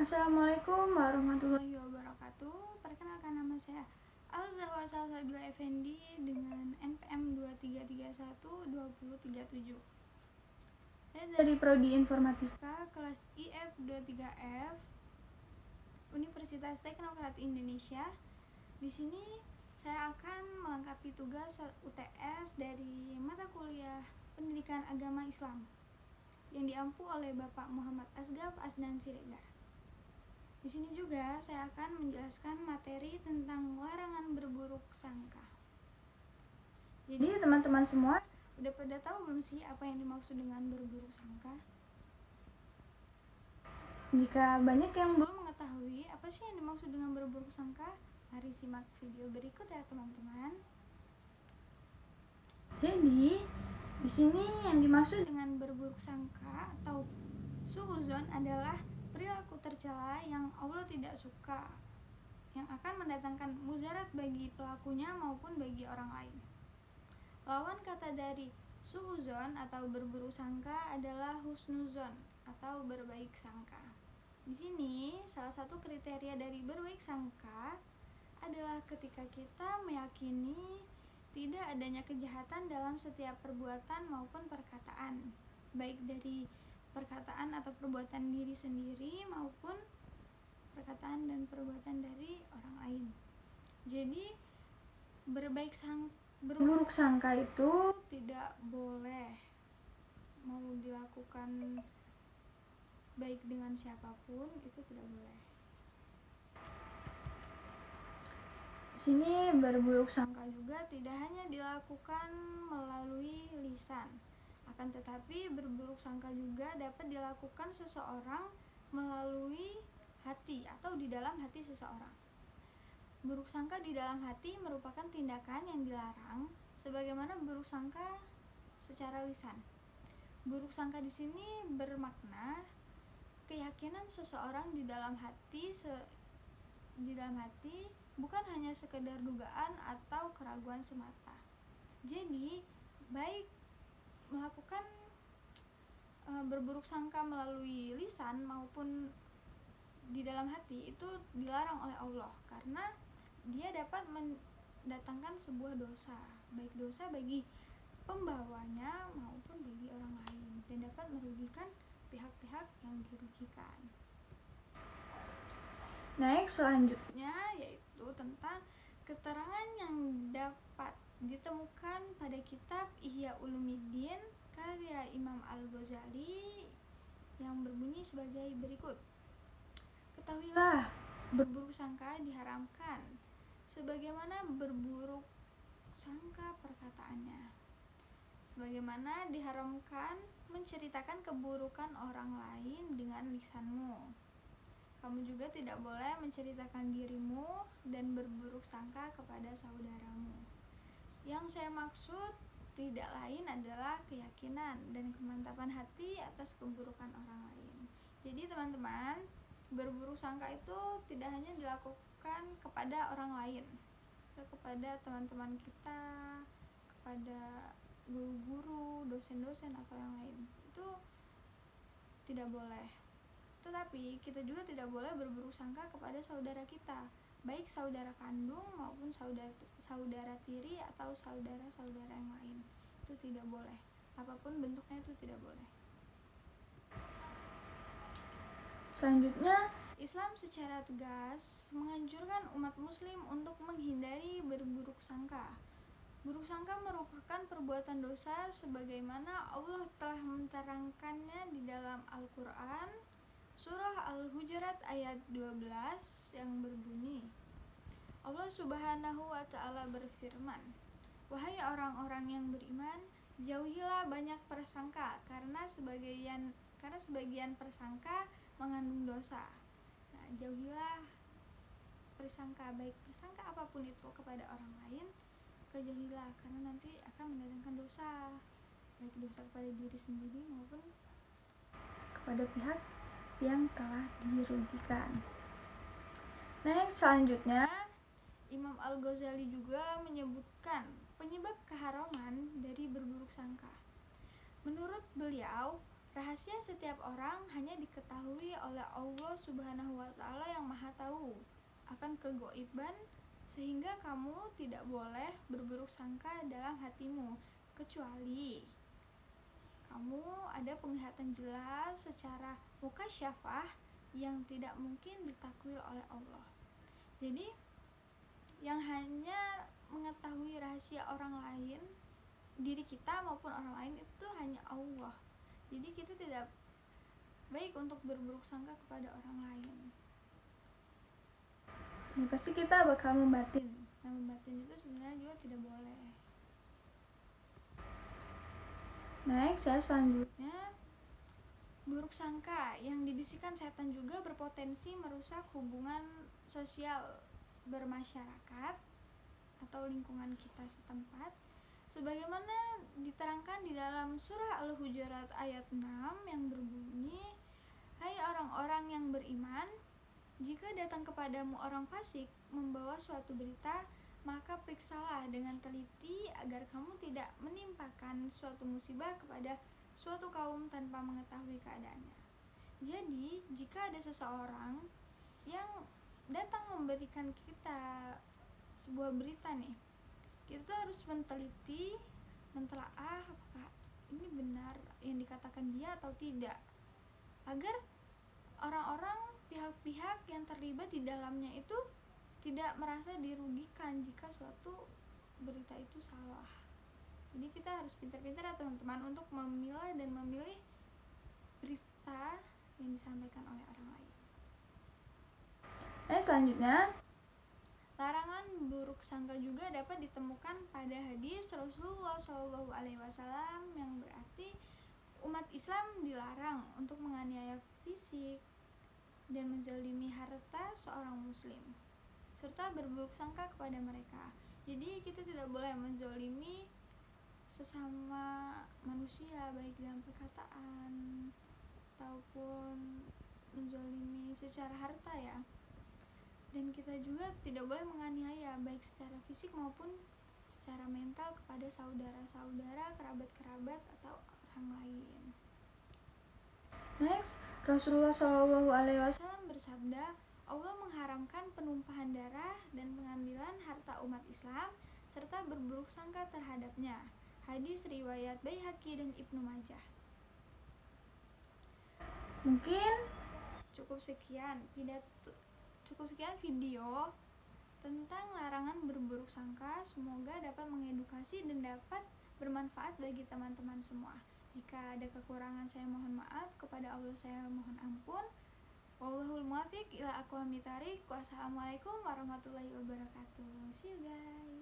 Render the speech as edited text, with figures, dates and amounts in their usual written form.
Assalamualaikum warahmatullahi wabarakatuh. Perkenalkan, nama saya Al-Zahwa Salsabila Effendi dengan NPM 23312037. Saya dari Prodi Informatika kelas IF 23F Universitas Teknokrat Indonesia. Di sini saya akan melengkapi tugas UTS dari mata kuliah Pendidikan Agama Islam yang diampu oleh Bapak Muhammad Asgaf Asnan Siregar. Di sini juga saya akan menjelaskan materi tentang larangan berburuk sangka. Jadi teman-teman semua udah pada tahu belum sih apa yang dimaksud dengan berburuk sangka? Jika banyak yang belum mengetahui apa sih yang dimaksud dengan berburuk sangka, mari simak video berikut ya teman-teman. Jadi di sini yang dimaksud dengan berburuk sangka atau suudzon adalah perilaku tercela yang Allah tidak suka, yang akan mendatangkan mudarat bagi pelakunya maupun bagi orang lain. Lawan kata dari suudzon atau berburuk sangka adalah husnuzon atau berbaik sangka. Di sini salah satu kriteria dari berbaik sangka adalah ketika kita meyakini tidak adanya kejahatan dalam setiap perbuatan maupun perkataan, baik dari perkataan atau perbuatan diri sendiri maupun perkataan dan perbuatan dari orang lain. Jadi berburuk sangka itu tidak boleh, mau dilakukan baik dengan siapapun itu tidak boleh. Sini berburuk sangka juga tidak hanya dilakukan melalui lisan, akan tetapi berburuk sangka juga dapat dilakukan seseorang melalui hati atau di dalam hati seseorang. Buruk sangka di dalam hati merupakan tindakan yang dilarang, sebagaimana buruk sangka secara lisan. Buruk sangka di sini bermakna keyakinan seseorang di dalam hati bukan hanya sekedar dugaan atau keraguan semata. Jadi baik melakukan berburuk sangka melalui lisan maupun di dalam hati itu dilarang oleh Allah, karena dia dapat mendatangkan sebuah dosa, baik dosa bagi pembawanya maupun bagi orang lain, dan dapat merugikan pihak-pihak yang dirugikan. Next, selanjutnya yaitu tentang keterangan yang dapat ditemukan pada kitab Ihya Ulumuddin karya Imam Al-Ghazali yang berbunyi sebagai berikut. Ketahuilah, berburuk sangka diharamkan sebagaimana berburuk sangka perkataannya, sebagaimana diharamkan menceritakan keburukan orang lain dengan lisanmu. Kamu juga tidak boleh menceritakan dirimu dan berburuk sangka kepada saudaramu. Yang saya maksud tidak lain adalah keyakinan dan kemantapan hati atas keburukan orang lain. Jadi teman-teman, berburuk sangka itu tidak hanya dilakukan kepada orang lain, kepada teman-teman kita, kepada guru-guru, dosen-dosen atau yang lain. Itu tidak boleh. Tetapi kita juga tidak boleh berburuk sangka kepada saudara kita, baik saudara kandung maupun saudara tiri atau saudara-saudara yang lain. Itu tidak boleh. Apapun bentuknya itu tidak boleh. Selanjutnya, Islam secara tegas menganjurkan umat muslim untuk menghindari berburuk sangka. Buruk sangka merupakan perbuatan dosa sebagaimana Allah telah menerangkannya di dalam Al-Quran Surah Al-Hujurat ayat 12 yang berbunyi, Allah Subhanahu wa ta'ala berfirman, wahai orang-orang yang beriman, jauhilah banyak prasangka, karena sebagian prasangka mengandung dosa. Nah, jauhilah prasangka, baik prasangka apapun itu kepada orang lain, kejauhilah, karena nanti akan mendatangkan dosa, baik dosa kepada diri sendiri maupun kepada pihak yang telah dirugikan. Next, selanjutnya Imam Al-Ghazali juga menyebutkan penyebab keharaman dari berburuk sangka. Menurut beliau, Rahasia setiap orang hanya diketahui oleh Allah Subhanahu wa Ta'ala yang Maha Tahu akan kegaiban, sehingga kamu tidak boleh berburuk sangka dalam hatimu, kecuali kamu ada penglihatan jelas secara mukasyafah yang tidak mungkin ditakwil oleh Allah. Jadi yang hanya mengetahui rahasia orang lain, diri kita maupun orang lain, itu hanya Allah. Jadi kita tidak baik untuk berburuk sangka kepada orang lain. Ya, pasti kita bakal membatin. Nah, membatin itu sebenarnya juga tidak boleh. Next ya, selanjutnya, buruk sangka yang dibisikkan setan juga berpotensi merusak hubungan sosial bermasyarakat atau lingkungan kita setempat, sebagaimana diterangkan di dalam surah Al-Hujurat ayat 6 yang berbunyi, "Hai orang-orang yang beriman, jika datang kepadamu orang fasik membawa suatu berita, maka periksalah dengan teliti agar kamu tidak menimpakan suatu musibah kepada suatu kaum tanpa mengetahui keadaannya." Jadi, jika ada seseorang yang datang memberikan kita sebuah berita nih, kita harus menteliti, mentelaah apakah ini benar yang dikatakan dia atau tidak, agar orang-orang, pihak-pihak yang terlibat di dalamnya itu tidak merasa dirugikan jika suatu berita itu salah. Jadi kita harus pintar-pintar ya teman-teman untuk memilah dan memilih berita yang disampaikan oleh orang lain. Selanjutnya, larangan buruk sangka juga dapat ditemukan pada hadis Rasulullah SAW yang berarti umat Islam dilarang untuk menganiaya fisik dan menzalimi harta seorang muslim, serta berburuk sangka kepada mereka. Jadi kita tidak boleh menzalimi sesama manusia, baik dalam perkataan ataupun menzalimi secara harta ya. Dan kita juga tidak boleh menganiaya baik secara fisik maupun secara mental kepada saudara-saudara, kerabat-kerabat atau orang lain. Next, Rasulullah SAW bersabda, Allah mengharamkan penumpahan darah dan pengambilan harta umat Islam serta berburuk sangka terhadapnya. Hadis riwayat Baihaqi dan Ibnu Majah. Mungkin cukup sekian video tentang larangan berburuk sangka. Semoga dapat mengedukasi dan dapat bermanfaat bagi teman-teman semua. Jika ada kekurangan saya mohon maaf, kepada Allah saya mohon ampun. Wallahul muwaffiq ila aqwamit thoriq. Wassalamualaikum warahmatullahi wabarakatuh. See you guys.